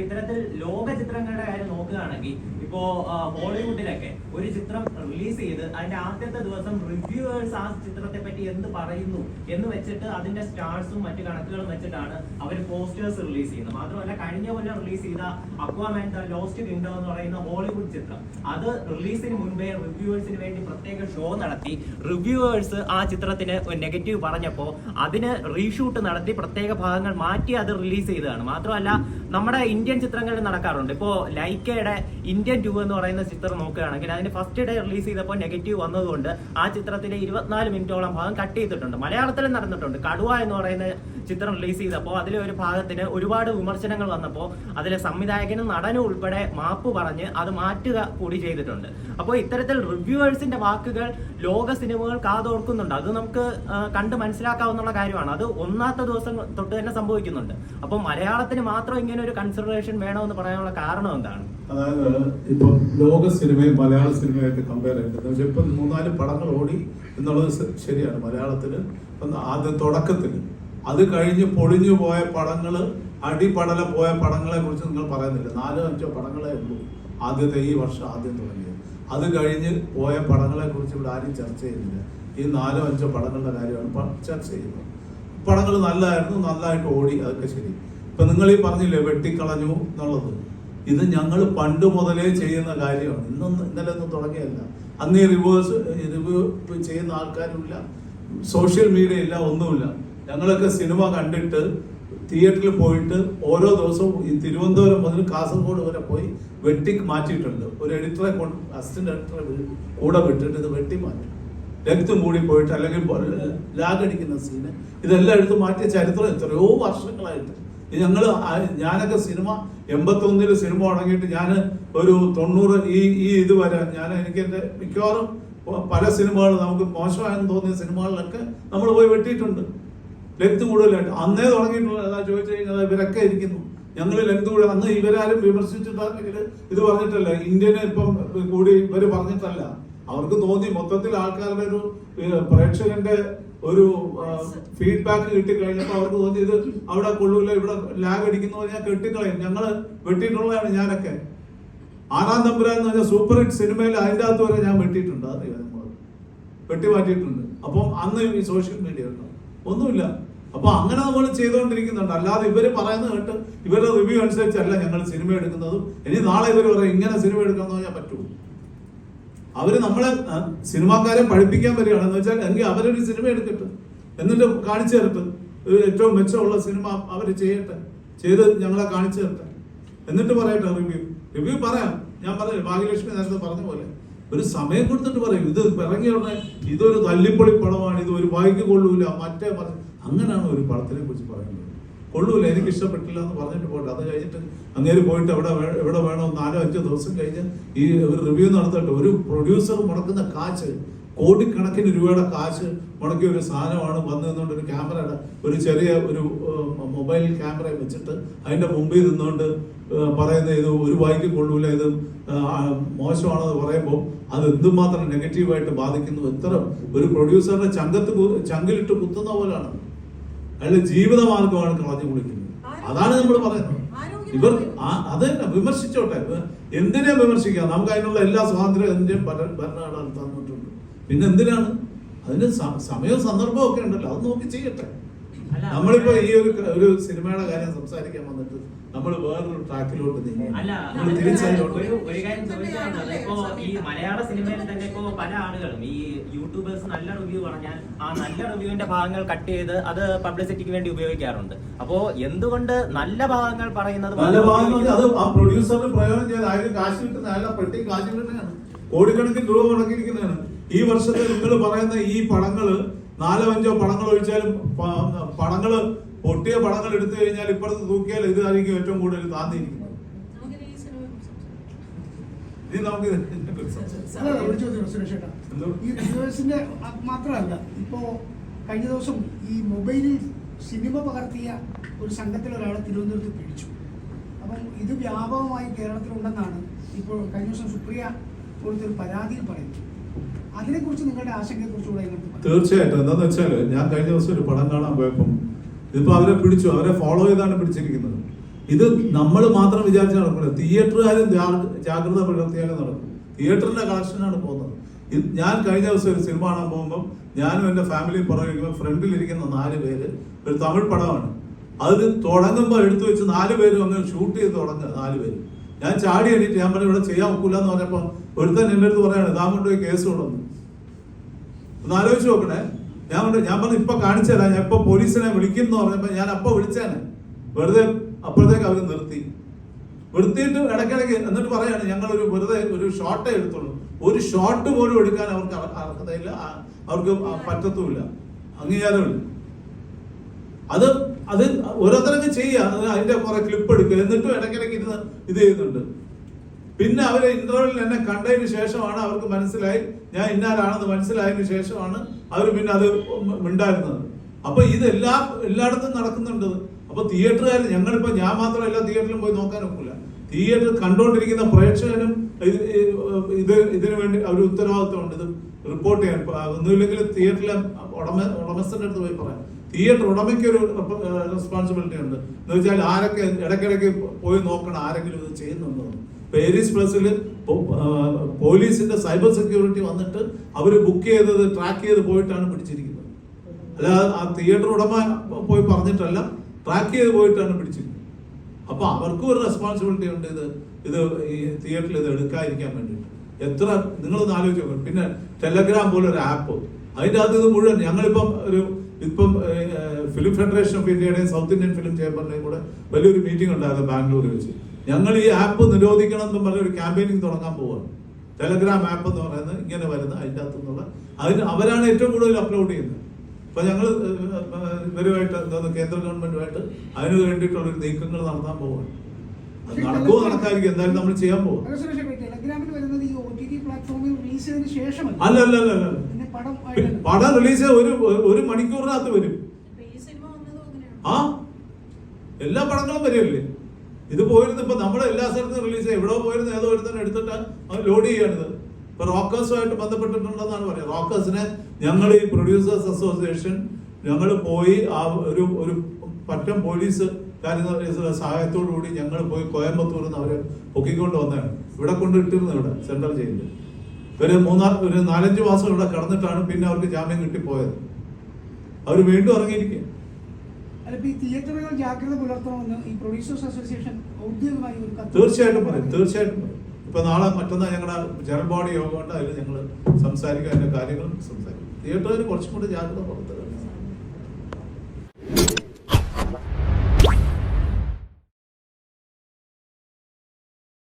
ഇത്തരത്തിൽ ലോക ചിത്രങ്ങളുടെ കാര്യം നോക്കുകയാണെങ്കിൽ ഇപ്പോ ഹോളിവുഡിലൊക്കെ ഒരു ചിത്രം റിലീസ് ചെയ്ത് അതിന്റെ ആദ്യത്തെ ദിവസം റിവ്യൂവേഴ്സ് ആ ചിത്രത്തെ പറ്റി എന്ത് പറയുന്നു എന്ന് വെച്ചിട്ട് അതിന്റെ സ്റ്റാർസും മറ്റു കണക്കുകളും വെച്ചിട്ടാണ് അവർ പോസ്റ്റേഴ്സ് റിലീസ് ചെയ്യുന്നത്. മാത്രമല്ല കഴിഞ്ഞ കൊല്ലം റിലീസ് ചെയ്ത അക്വാമാൻ ദ ലോസ്റ്റ് കിങ്ഡം എന്ന് പറയുന്ന ഹോളിവുഡ് ചിത്രം അത് റിലീസിന് മുൻപേ റിവ്യൂവേഴ്സിന് വേണ്ടി പ്രത്യേക ഷോ നടത്തി. റിവ്യൂവേഴ്സ് ആ ചിത്രത്തിന് നെഗറ്റീവ് പറഞ്ഞപ്പോൾ അതിന് റീഷൂട്ട് നടത്തി പ്രത്യേക ഭാഗങ്ങൾ മാറ്റി അത് റിലീസ് ചെയ്തതാണ്. മാത്രമല്ല നമ്മുടെ ഇന്ത്യൻ ചിത്രങ്ങളിൽ നടക്കാറുണ്ട്. ഇപ്പോൾ ലൈക്കയുടെ ഇന്ത്യൻ 2 എന്ന് പറയുന്ന ചിത്രം നോക്കുകയാണെങ്കിൽ അതിന് ഫസ്റ്റ് ഡേ റിലീസ് ചെയ്തപ്പോൾ നെഗറ്റീവ് വന്നതുകൊണ്ട് ആ ചിത്രത്തിലെ 24 മിനിറ്റോളം ഭാഗം കട്ട് ചെയ്തിട്ടുണ്ട്. മലയാളത്തിലും നടന്നിട്ടുണ്ട്. കടുവ എന്ന് പറയുന്ന ചിത്രം റിലീസ് ചെയ്തപ്പോൾ അതിലെ ഒരു ഭാഗത്തിന് ഒരുപാട് വിമർശനങ്ങൾ വന്നപ്പോൾ അതിലെ സംവിധായകനും നടനും ഉൾപ്പെടെ മാപ്പ് പറഞ്ഞ് അത് മാറ്റുക കൂടി ചെയ്തിട്ടുണ്ട്. അപ്പോൾ ഇത്തരത്തിൽ റിവ്യൂവേഴ്സിന്റെ വാക്കുകൾ ലോക സിനിമകൾ കാതോർക്കുന്നുണ്ട്. അത് നമുക്ക് കണ്ട് മനസ്സിലാക്കാവുന്ന കാര്യമാണ്. അത് ഒന്നാമത്തെ ദിവസം തൊട്ട് തന്നെ സംഭവിക്കുന്നുണ്ട്. അപ്പോൾ മലയാളത്തിന് മാത്രം ഇങ്ങനെ ഒരു കൺസിഡറേഷൻ വേണമെന്ന് പറയാനുള്ള കാരണം എന്താണ്? അതായത് ഇപ്പൊ ലോക സിനിമയും മലയാള സിനിമയായിട്ട് കമ്പയർ ചെയ്യുന്നത് ഇപ്പൊ 3-4 പടങ്ങൾ ഓടി എന്നുള്ളത് ശരിയാണ്. മലയാളത്തില് ആദ്യ തുടക്കത്തില് അത് കഴിഞ്ഞ് പൊളിഞ്ഞു പോയ പടങ്ങള് അടിപടല പോയ പടങ്ങളെ കുറിച്ച് നിങ്ങൾ പറയുന്നില്ല. 4-5 പടങ്ങളെ ഉള്ളൂ ആദ്യത്തെ ഈ വർഷം ആദ്യം തുടങ്ങിയത്. അത് കഴിഞ്ഞ് പോയ പടങ്ങളെ കുറിച്ച് ഇവിടെ ആരും ചർച്ച ചെയ്യുന്നില്ല. ഈ 4-5 പടങ്ങളുടെ കാര്യമാണ് ചർച്ച ചെയ്യുന്നത്. പടങ്ങൾ നല്ലതായിരുന്നു, നല്ലതായിട്ട് ഓടി, അതൊക്കെ ശരി. ഇപ്പൊ നിങ്ങൾ ഈ പറഞ്ഞില്ലേ വെട്ടിക്കളഞ്ഞു എന്നുള്ളത്, ഇത് ഞങ്ങൾ പണ്ട് മുതലേ ചെയ്യുന്ന കാര്യമാണ്. ഇന്നലെ ഒന്നും തുടങ്ങിയല്ല. അന്ന് ഈ റിവ്യൂ ചെയ്യുന്ന ആൾക്കാരുമില്ല, സോഷ്യൽ മീഡിയ ഇല്ല, ഒന്നുമില്ല. ഞങ്ങളൊക്കെ സിനിമ കണ്ടിട്ട് തിയേറ്ററിൽ പോയിട്ട് ഓരോ ദിവസവും ഈ തിരുവനന്തപുരം മുതൽ കാസർഗോഡ് വരെ പോയി വെട്ടി മാറ്റിയിട്ടുണ്ട്. ഒരു എഡിറ്ററെ അസിസ്റ്റന്റ് എഡിറ്ററെ കൂടെ വിട്ടിട്ട് ഇത് വെട്ടി മാറ്റും. രക്തം കൂടി പോയിട്ട് അല്ലെങ്കിൽ ലാഗടിക്കുന്ന സീന് ഇതെല്ലാം എടുത്ത് മാറ്റിയ ചരിത്രം എത്രയോ വർഷങ്ങളായിട്ട്. ഞാനൊക്കെ സിനിമ 81 സിനിമ തുടങ്ങിയിട്ട് ഞാൻ ഒരു 90 ഈ ഇതുവരെ എനിക്ക് എൻ്റെ മിക്കവാറും പല സിനിമകൾ നമുക്ക് മോശമായെന്ന് തോന്നിയ സിനിമകളിലൊക്കെ നമ്മൾ പോയി വെട്ടിയിട്ടുണ്ട്. ലെങ്ത് കൂടുതലായിട്ട് അന്നേ തുടങ്ങിയിട്ടുള്ള ചോദിച്ചു കഴിഞ്ഞാൽ ഇവരൊക്കെ ഇരിക്കുന്നു. ഞങ്ങൾ ലെങ്ത് കൂടുതൽ അന്ന് ഇവരാരും വിമർശിച്ചിട്ടുണ്ടെങ്കിൽ ഇത് പറഞ്ഞിട്ടല്ല, ഇന്ത്യനെ ഇപ്പം കൂടി ഇവര് പറഞ്ഞിട്ടല്ല. അവർക്ക് തോന്നി മൊത്തത്തിൽ ആൾക്കാരുടെ ഒരു പ്രേക്ഷകന്റെ ഒരു ഫീഡ്ബാക്ക് കിട്ടിക്കഴിഞ്ഞപ്പോൾ അവർക്ക് തോന്നി ഇത് അവിടെ കൊള്ളൂല, ഇവിടെ ലാഗ് അടിക്കുന്ന ഞാൻ കെട്ടിക്കളയും. ഞങ്ങള് വെട്ടിയിട്ടുള്ളതാണ്. ഞാനൊക്കെ ആറാം തമ്പുരാൻ എന്ന് പറഞ്ഞാൽ സൂപ്പർ ഹിറ്റ് സിനിമയിൽ അതിൻ്റെ അകത്ത് വരെ ഞാൻ വെട്ടിയിട്ടുണ്ട്. അറിയാം, നമ്മൾ വെട്ടി മാറ്റിയിട്ടുണ്ട്. അപ്പം അന്ന് ഈ സോഷ്യൽ മീഡിയ ഉണ്ടോ ഒന്നുമില്ല. അപ്പൊ അങ്ങനെ നമ്മൾ ചെയ്തുകൊണ്ടിരിക്കുന്നുണ്ട്. അല്ലാതെ ഇവര് പറയുന്നത് കേട്ട് ഇവരുടെ റിവ്യൂ അനുസരിച്ചല്ല ഞങ്ങൾ സിനിമ എടുക്കുന്നതും. ഇനി നാളെ ഇവർ പറയും ഇങ്ങനെ സിനിമ എടുക്കാന്ന് പറഞ്ഞാൽ പറ്റുമോ? അവര് നമ്മളെ സിനിമാക്കാരെ പഠിപ്പിക്കാൻ വരികയാണെന്ന് വെച്ചാൽ എങ്കിൽ അവരൊരു സിനിമ എടുക്കട്ടെ, എന്നിട്ട് കാണിച്ചു തരട്ടെ. ഏറ്റവും മെച്ചമുള്ള സിനിമ അവർ ചെയ്ത് ഞങ്ങളെ കാണിച്ചു തരട്ടെ, എന്നിട്ട് പറയട്ടെ റിവ്യൂ പറയാം. ഞാൻ പറഞ്ഞു ഭാഗ്യലക്ഷ്മി നേരത്തെ പറഞ്ഞ പോലെ ഒരു സമയം കൊടുത്തിട്ട് പറയും. ഇത് ഇറങ്ങിയ ഉടനെ ഇതൊരു തല്ലിപ്പൊളി പടമാണ്, ഇത് ഒരു വായിക്ക് കൊള്ളൂല, മറ്റേ അങ്ങനെയാണ് ഒരു പടത്തിനെ കുറിച്ച് പറയുന്നത്. കൊള്ളൂല, എനിക്ക് ഇഷ്ടപ്പെട്ടില്ല എന്ന് പറഞ്ഞിട്ട് പോട്ടെ. അത് കഴിഞ്ഞിട്ട് അങ്ങേര് പോയിട്ട് എവിടെ വേണോ 4-5 ദിവസം കഴിഞ്ഞ് ഈ ഒരു റിവ്യൂ നടത്തട്ടെ. ഒരു പ്രൊഡ്യൂസർ മുടക്കുന്ന കാശ്, കോടിക്കണക്കിന് രൂപയുടെ കാശ് മുടക്കിയ ഒരു സാധനമാണ് വന്നു നിന്നുകൊണ്ട് ഒരു ക്യാമറയുടെ ഒരു ചെറിയ ഒരു മൊബൈൽ ക്യാമറ വെച്ചിട്ട് അതിന്റെ മുമ്പിൽ നിന്നുകൊണ്ട് പറയുന്ന ഇത് ഒരു വായിക്ക് കൊള്ളൂല, ഇത് മോശമാണെന്ന് പറയുമ്പോൾ അത് എന്തുമാത്രം നെഗറ്റീവായിട്ട് ബാധിക്കുന്നു. എത്ര ഒരു പ്രൊഡ്യൂസറിന്റെ ചങ്കിലിട്ട് കുത്തുന്ന പോലാണ്. അയാളുടെ ജീവിതമാർഗമാണ് കളഞ്ഞു കുളിക്കുന്നത്. അതാണ് നമ്മൾ പറയുന്നത്. ഇവർ അതന്നെ വിമർശിച്ചോട്ടെ, എന്തിനെ വിമർശിക്കാം? നമുക്ക് അതിനുള്ള എല്ലാ സ്വാതന്ത്ര്യം ഇന്ത്യൻ ഭരണഘടന തന്നിട്ടുണ്ട്. പിന്നെ എന്തിനാണ്? അതിന് സമയവും സന്ദർഭവും ഒക്കെ ഉണ്ടല്ലോ, അത് നോക്കി ചെയ്യട്ടെ. നമ്മളിപ്പോ ഈ ഒരു സിനിമയുടെ കാര്യം സംസാരിക്കാൻ വന്നിട്ട് നമ്മൾ വേറൊരു ട്രാക്കിലോട്ട് ഒരു കാര്യം ചോദിച്ചാൽ ഇപ്പോ ഈ മലയാള സിനിമയിൽ തന്നെ ഇപ്പോ പല ആളുകളും ഈ യൂട്യൂബേഴ്സ് നല്ല റിവ്യൂ പറഞ്ഞാൽ ആ നല്ല റിവ്യൂവിന്റെ ഭാഗങ്ങൾ കട്ട് ചെയ്ത് അത് പബ്ലിസിറ്റിക്ക് വേണ്ടി ഉപയോഗിക്കാറുണ്ട്. അപ്പോ എന്തുകൊണ്ട് നല്ല ഭാഗങ്ങൾ പറയുന്നത് നല്ല ഭാഗങ്ങൾ അത് ആ പ്രൊഡ്യൂസറിന് പ്രയോജനം ചെയ്ത് അതിന് കാശ് കിട്ടുന്ന അല്ല പെട്ടി കാശ് കിട്ടുന്നതാണ്. കോടിക്കണക്കിന് രൂപ മുടക്കിയിരിക്കുന്നതാണ്. ഈ വർഷത്തെ നിങ്ങൾ പറയുന്ന ഈ പടങ്ങള് 4-5 പടങ്ങൾ ഒഴിച്ചാലും പടങ്ങള് പൊട്ടിയ പടങ്ങൾ എടുത്തു കഴിഞ്ഞാൽ ഇപ്പുറത്ത് തൂക്കിയാൽ ഇതായിരിക്കും ഏറ്റവും കൂടുതൽ താന്നിരിക്കുന്നത്. മാത്രമല്ല, ഇപ്പോ കഴിഞ്ഞ ദിവസം ഈ മൊബൈലിൽ സിനിമ പകർത്തിയ ഒരു സംഘത്തിൽ ഒരാളെ തിരുവനന്തപുരത്ത് പിടിച്ചു. അപ്പം ഇത് വ്യാപകമായി കേരളത്തിലുണ്ടെന്നാണ് ഇപ്പോൾ കഴിഞ്ഞ ദിവസം സുപ്രിയ കൊടുത്തൊരു പരാതിയിൽ പറയുന്നത്. അതിനെക്കുറിച്ച് നിങ്ങളുടെ ആശങ്കയെക്കുറിച്ചുകൂടെ? തീർച്ചയായിട്ടും. എന്താന്ന് വെച്ചാല് ഞാൻ കഴിഞ്ഞ ദിവസം ഒരു പടം കാണാൻ പോയപ്പം ഇതിപ്പോ അവരെ പിടിച്ചു, അവരെ ഫോളോ ചെയ്താണ് പിടിച്ചിരിക്കുന്നത്. ഇത് നമ്മൾ മാത്രം വിചാരിച്ചാൽ നടക്കില്ല. തിയേറ്ററുകാരും ജാഗ്രത പുലർത്തിയാലും നടക്കും. തിയേറ്ററിന്റെ കളക്ഷനാണ് പോകുന്നത്. ഞാൻ കഴിഞ്ഞ ദിവസം ഒരു സിനിമ കാണാൻ പോകുമ്പോൾ ഞാനും എൻ്റെ ഫാമിലിയും പറയുമ്പോൾ ഫ്രണ്ടിലിരിക്കുന്ന 4 പേര് ഒരു തമിഴ് പടമാണ്. അത് തുടങ്ങുമ്പോൾ എടുത്തു വെച്ച് 4 പേരും അങ്ങ് ഷൂട്ട് ചെയ്ത് തുടങ്ങുക. 4 പേര് ഞാൻ ചാടി എണീറ്റ് ഞാൻ പറഞ്ഞു ഇവിടെ ചെയ്യാൻ ഒക്കില്ല എന്ന് പറഞ്ഞപ്പോൾ ഒരുത്തൻ എൻ്റെ അടുത്ത് പറയാണ് ഇതാ കൊണ്ടുപോയി കേസ് കൊണ്ടുവന്നു. ഒന്ന് ആലോചിച്ച് നോക്കണേ. ഞാൻ പറഞ്ഞു ഇപ്പൊ കാണിച്ചു തരാം, ഞാൻ ഇപ്പൊ പോലീസിനെ വിളിക്കും എന്ന് പറഞ്ഞപ്പോ ഞാൻ അപ്പൊ വിളിച്ചേനെ. വെറുതെ അപ്പോഴത്തേക്ക് അവർ നിർത്തിയിട്ട് ഇടയ്ക്കിടയ്ക്ക് എന്നിട്ട് പറയാണ് ഞങ്ങൾ വെറുതെ ഒരു ഷോട്ടേ എടുത്തുള്ളൂ. ഒരു ഷോട്ട് പോലും എടുക്കാൻ അവർക്ക് അർഹതയില്ല, അവർക്ക് പറ്റത്തുമില്ല, അംഗീകാരമില്ല. അത് ഓരോരുത്തരൊക്കെ ചെയ്യുക, അതിന്റെ കുറെ ക്ലിപ്പ് എടുക്കുക, എന്നിട്ടും ഇടയ്ക്കിടയ്ക്ക് ഇത് ചെയ്യുന്നുണ്ട്. പിന്നെ അവര് ഇന്റർവെല്ലിൽ എന്നെ കണ്ടതിന് ശേഷമാണ് അവർക്ക് മനസ്സിലായി ഞാൻ ഇന്നാരാണെന്ന് മനസ്സിലായതിനു ശേഷമാണ് അവർ പിന്നെ അത് മിണ്ടായിരുന്നത്. അപ്പൊ ഇത് എല്ലായിടത്തും നടക്കുന്നുണ്ട്. അപ്പൊ തിയേറ്ററുകാർ ഞങ്ങളിപ്പോ ഞാൻ മാത്രമല്ല തിയേറ്ററിലും പോയി നോക്കാൻ ഒക്കില്ല. തിയേറ്റർ കണ്ടുകൊണ്ടിരിക്കുന്ന പ്രേക്ഷകനും ഇതിനു വേണ്ടി ഒരു ഉത്തരവാദിത്വമുണ്ട്. ഇത് റിപ്പോർട്ട് ചെയ്യാൻ ഒന്നുമില്ലെങ്കിൽ തിയേറ്ററിലെ ഉടമസ്ഥന്റെ അടുത്ത് പോയി പറയാം. തിയേറ്റർ ഉടമയ്ക്ക് ഒരു റെസ്പോൺസിബിലിറ്റി ഉണ്ട് എന്ന് വെച്ചാൽ ആരൊക്കെ ഇടയ്ക്കിടയ്ക്ക് പോയി നോക്കണം ആരെങ്കിലും ഇത് ചെയ്യുന്നുണ്ടോ. പേരീസ് പ്ലസിൽ പോലീസിന്റെ സൈബർ സെക്യൂരിറ്റി വന്നിട്ട് അവർ ബുക്ക് ചെയ്തത് ട്രാക്ക് ചെയ്ത് പോയിട്ടാണ് പിടിച്ചിരിക്കുന്നത്. അല്ലാതെ ആ തിയേറ്റർ ഉടമ പോയി പറഞ്ഞിട്ടല്ല, ട്രാക്ക് ചെയ്ത് പോയിട്ടാണ് പിടിച്ചിരിക്കുന്നത്. അപ്പൊ അവർക്കും ഒരു റെസ്പോൺസിബിലിറ്റി ഉണ്ട് ഇത് ഈ തിയേറ്ററിൽ ഇത് എടുക്കാതിരിക്കാൻ വേണ്ടിയിട്ട്. എത്ര നിങ്ങളൊന്ന് ആലോചിച്ച് നോക്കണം. പിന്നെ ടെലഗ്രാം പോലെ ഒരു ആപ്പ്, അതിൻ്റെ അകത്ത് ഇത് മുഴുവൻ ഞങ്ങളിപ്പം ഇപ്പം ഫിലിം ഫെഡറേഷൻ ഓഫ് ഇന്ത്യയുടെയും സൗത്ത് ഇന്ത്യൻ ഫിലിം ചേംബറിന്റെയും കൂടെ വലിയൊരു മീറ്റിംഗ് ഉണ്ടായിരുന്നു ബാംഗ്ലൂരിൽ വെച്ച്. ഞങ്ങൾ ഈ ആപ്പ് നിരോധിക്കണം എന്ന് പറഞ്ഞ ഒരു ക്യാമ്പയിനിങ് തുടങ്ങാൻ പോവുകയാണ്. ടെലഗ്രാം ആപ്പ് എന്ന് പറയുന്നത് ഇങ്ങനെ വരുന്ന അതിൻ്റെ അകത്തുനിന്നുള്ള അവരാണ് ഏറ്റവും കൂടുതൽ അപ്ലോഡ് ചെയ്യുന്നത്. അപ്പൊ ഞങ്ങൾ ഇവരുമായിട്ട് കേന്ദ്ര ഗവൺമെന്റുമായിട്ട് അതിന് വേണ്ടിയിട്ടുള്ള ഒരു നീക്കങ്ങൾ നടത്താൻ പോവുകയാണ്. അത് നടക്കുമോ നടക്കാതിരിക്കും, എന്തായാലും നമ്മൾ ചെയ്യാൻ പോകും. അല്ല പടം റിലീസ് ഒരു മണിക്കൂറിനകത്ത് വരും. ആ എല്ലാ പടങ്ങളും വരികയല്ലേ. ഇത് പോയിരുന്നു ഇപ്പൊ നമ്മുടെ എല്ലാ സ്ഥലത്തും റിലീസ് എവിടെയോ പോയിരുന്നു ഏതോ ഒരുത്തന്നെ എടുത്തിട്ട് അത് ലോഡ് ചെയ്യാണിത്. ഇപ്പൊ റോക്കേഴ്സുമായിട്ട് ബന്ധപ്പെട്ടിട്ടുണ്ടെന്നാണ് പറയുന്നത്. റോക്കേഴ്സിനെ ഞങ്ങൾ ഈ പ്രൊഡ്യൂസേഴ്സ് അസോസിയേഷൻ ഞങ്ങൾ പോയി ആ ഒരു പറ്റം പോലീസ് സഹായത്തോടു കൂടി ഞങ്ങൾ പോയി കോയമ്പത്തൂരിൽ നിന്ന് അവരെ പൊക്കിക്കൊണ്ട് വന്നതാണ്. ഇവിടെ കൊണ്ട് ഇട്ടിരുന്നു ഇവിടെ സെൻട്രൽ ജയിലിൽ. ഒരു 4-5 മാസം ഇവിടെ കിടന്നിട്ടാണ് പിന്നെ അവർക്ക് ജാമ്യം കിട്ടിപ്പോയത്. അവർ വീണ്ടും ഇറങ്ങിയിരിക്കുക. തിയേറ്ററുകൾ ജാഗ്രത പുലർത്തണമെന്ന് ഈ പ്രൊഡ്യൂസേഴ്സ് അസോസിയേഷൻ ഔദ്യോഗികമായി തീർച്ചയായിട്ടും പറയും. ഇപ്പൊ നാളെ മറ്റന്നാൾ ഞങ്ങളുടെ ജനറൽ ബോഡി യോഗം ഉണ്ട്, അതിൽ ഞങ്ങൾ സംസാരിക്കുക, അതിന്റെ കാര്യങ്ങളും സംസാരിക്കും. തിയേറ്ററിന് കുറച്ചും കൂടി ജാഗ്രത പുലർത്തുക.